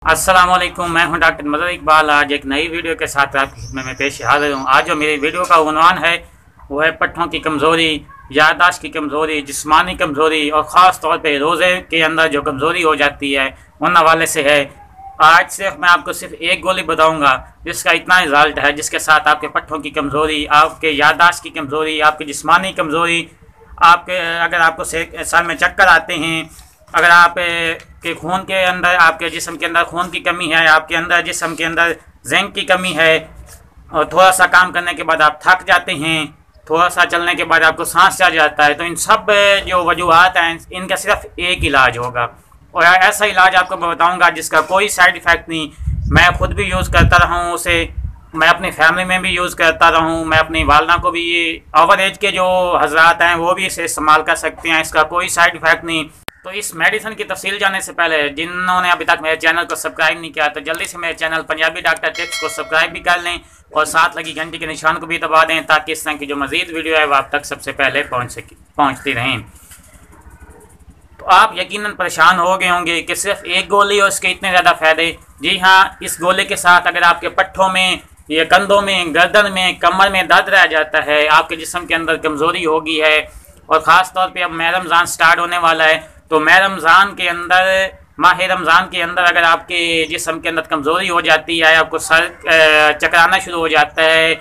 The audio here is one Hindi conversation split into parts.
अस्सलामुअलैकुम, मैं हूं डॉक्टर मदद इकबाल। आज एक नई वीडियो के साथ आपकी खिदमत में पेश हाजिर हूं। आज जो मेरी वीडियो का उन्वान है वो है पट्ठों की कमज़ोरी, याददाश्त की कमज़ोरी, जिस्मानी कमज़ोरी और ख़ास तौर पे रोज़े के अंदर जो कमज़ोरी हो जाती है उन हवाले से है। आज सिर्फ मैं आपको सिर्फ एक गोली बताऊंगा जिसका इतना रिजल्ट है, जिसके साथ आपके पट्ठों की कमज़ोरी, आपके याददाश्त की कमज़ोरी, आपकी जिस्मानी कमज़ोरी, आपके अगर आपको सर में चक्कर आते हैं, अगर आप के खून के अंदर, आपके जिस्म के अंदर खून की कमी है, आपके अंदर जिस्म के अंदर जिंक की कमी है, और थोड़ा सा काम करने के बाद आप थक जाते हैं, थोड़ा सा चलने के बाद आपको सांस चढ़ जाता है, तो इन सब जो वजूहात हैं इनका सिर्फ एक इलाज होगा। और ऐसा इलाज आपको मैं बताऊँगा जिसका कोई साइड इफ़ेक्ट नहीं। मैं ख़ुद भी यूज़ करता रहा हूँ उसे, मैं अपनी फैमिली में भी यूज़ करता रहा हूँ, मैं अपनी वालदा को भी, ये ओवर एज के जो हजरात हैं वो भी इसे इस्तेमाल कर सकते हैं। इसका कोई साइड इफ़ेक्ट नहीं। तो इस मेडिसिन की तफसील जानने से पहले जिन्होंने अभी तक मेरे चैनल को सब्सक्राइब नहीं किया तो जल्दी से मेरे चैनल पंजाबी डॉक्टर टिप्स को सब्सक्राइब भी कर लें और साथ लगी घंटी के निशान को भी दबा दें, ताकि इस तरह की जो मज़ीद वीडियो है वो आप तक सबसे पहले पहुँचती रहें। तो आप यकीनन परेशान हो गए होंगे कि सिर्फ एक गोली और उसके इतने ज़्यादा फ़ायदे। जी हाँ, इस गोली के साथ अगर आपके पट्ठों में, ये कंधों में, गर्दन में, कमर में दर्द रह जाता है, आपके जिस्म के अंदर कमज़ोरी हो गई है, और ख़ास तौर पे अब माह रमज़ान स्टार्ट होने वाला है, तो माह रमज़ान के अंदर, माह रमज़ान के अंदर अगर आपके जिस्म के अंदर कमज़ोरी हो जाती है, आपको सर चकराना शुरू हो जाता है,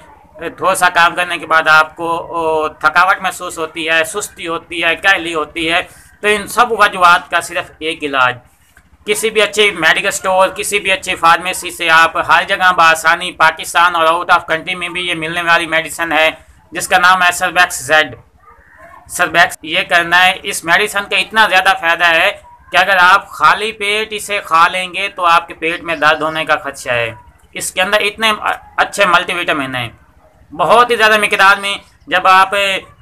थोड़ा सा काम करने के बाद आपको थकावट महसूस होती है, सुस्ती होती है, काहली होती है, तो इन सब वजूहात का सिर्फ एक इलाज, किसी भी अच्छे मेडिकल स्टोर, किसी भी अच्छी फार्मेसी से आप हर जगह बआसानी, पाकिस्तान और आउट ऑफ कंट्री में भी ये मिलने वाली मेडिसिन है जिसका नाम है सर्बैक्स जेड। सर्बैक्स ये करना है। इस मेडिसिन का इतना ज़्यादा फ़ायदा है कि अगर आप खाली पेट इसे खा लेंगे तो आपके पेट में दर्द होने का खदशा है। इसके अंदर इतने अच्छे मल्टीविटामिन हैं, बहुत ही ज़्यादा मिकदार में। जब आप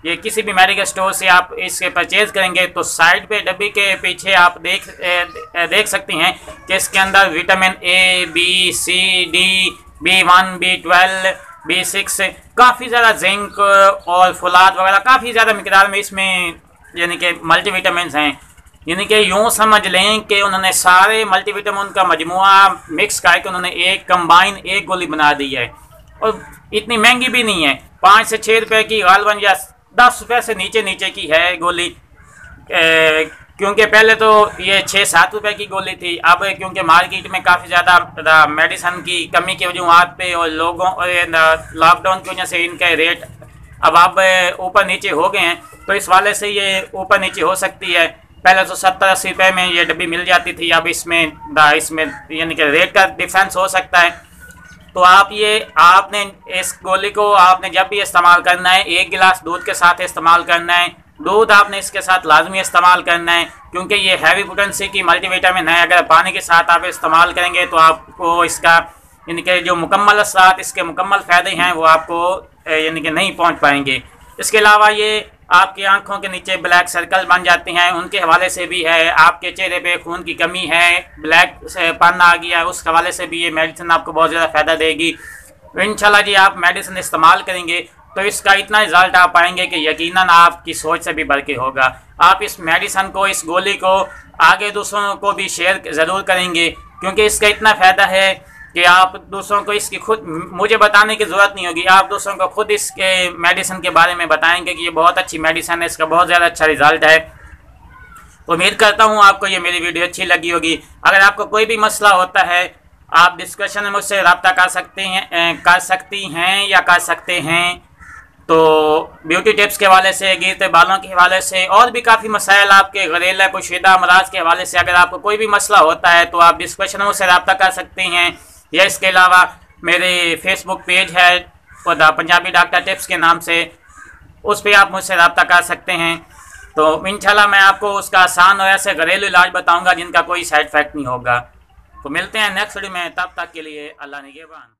ये किसी भी मेडिकल स्टोर से आप इसके परचेज़ करेंगे तो साइड पे डब्बी के पीछे आप देख सकते हैं कि इसके अंदर vitamin A, B, C, D, B1, B12, B6, काफ़ी ज़्यादा जिंक और फुलाद वगैरह काफ़ी ज़्यादा मिकदार में इसमें यानी कि मल्टीविटामिन हैं। यानी कि यूँ समझ लें कि उन्होंने सारे मल्टीविटामिन का मजमुआ मिक्स करके उन्होंने एक कंबाइन एक गोली बना दी है। और इतनी महंगी भी नहीं है, 5 से 6 रुपए की गालबन, या 10 रुपये से नीचे की है गोली। क्योंकि पहले तो ये 6-7 रुपए की गोली थी, अब क्योंकि मार्केट में काफ़ी ज़्यादा मेडिसिन की कमी की वजूहत पे और लोगों लॉकडाउन की वजह से इनके रेट अब ऊपर नीचे हो गए हैं, तो इस वाले से ये ऊपर नीचे हो सकती है। पहले तो 70-80 रुपये में ये डब्बी मिल जाती थी, अब इसमें यानी कि रेट का डिफरेंस हो सकता है। तो आपने इस गोली को आपने जब भी इस्तेमाल करना है, 1 गिलास दूध के साथ इस्तेमाल करना है। दूध आपने इसके साथ लाजमी इस्तेमाल करना है क्योंकि ये हैवी पोटेंसी की मल्टीविटामिन है। अगर पानी के साथ आप इस्तेमाल करेंगे तो आपको इसका यानी कि जो मुकम्मल असरात, इसके मुकम्मल फ़ायदे हैं वो आपको यानी कि नहीं पहुंच पाएंगे। इसके अलावा ये आपकी आंखों के नीचे ब्लैक सर्कल बन जाते हैं, उनके हवाले से भी है। आपके चेहरे पे खून की कमी है, ब्लैक पन आ गया, उस हवाले से भी ये मेडिसिन आपको बहुत ज़्यादा फ़ायदा देगी। इंशाल्लाह जी आप मेडिसिन इस्तेमाल करेंगे तो इसका इतना रिजल्ट आप पाएंगे कि यकीनन आपकी सोच से भी बढ़ के होगा। आप इस मेडिसिन को, इस गोली को आगे दूसरों को भी शेयर ज़रूर करेंगे क्योंकि इसका इतना फ़ायदा है कि आप दूसरों को इसकी खुद, मुझे बताने की ज़रूरत नहीं होगी, आप दूसरों को खुद इसके मेडिसिन के बारे में बताएंगे कि ये बहुत अच्छी मेडिसिन है, इसका बहुत ज़्यादा अच्छा रिज़ल्ट है। उम्मीद करता हूँ आपको ये मेरी वीडियो अच्छी लगी होगी। अगर आपको कोई भी मसला होता है आप डिस्कशन में मुझसे रब्ता कर सकती हैं या कर सकते हैं। तो ब्यूटी टिप्स के हवाले से, गिरते बालों के हवाले से, और भी काफ़ी मसाइल, आपके घरेलू पोशीदा अमराज के हवाले से अगर आपको कोई भी मसला होता है तो आप डिस्कशन में मुझसे रब्ता कर सकते हैं। या इसके अलावा मेरे फेसबुक पेज है पंजाबी डॉक्टर टिप्स के नाम से, उस पर आप मुझसे रब्ता कर सकते हैं। तो इंशाल्लाह मैं आपको उसका आसान और ऐसे घरेलू इलाज बताऊँगा जिनका कोई साइड इफ़ेक्ट नहीं होगा। तो मिलते हैं नेक्स्ट वीडियो में, तब तक के लिए अल्लाह निगहबान।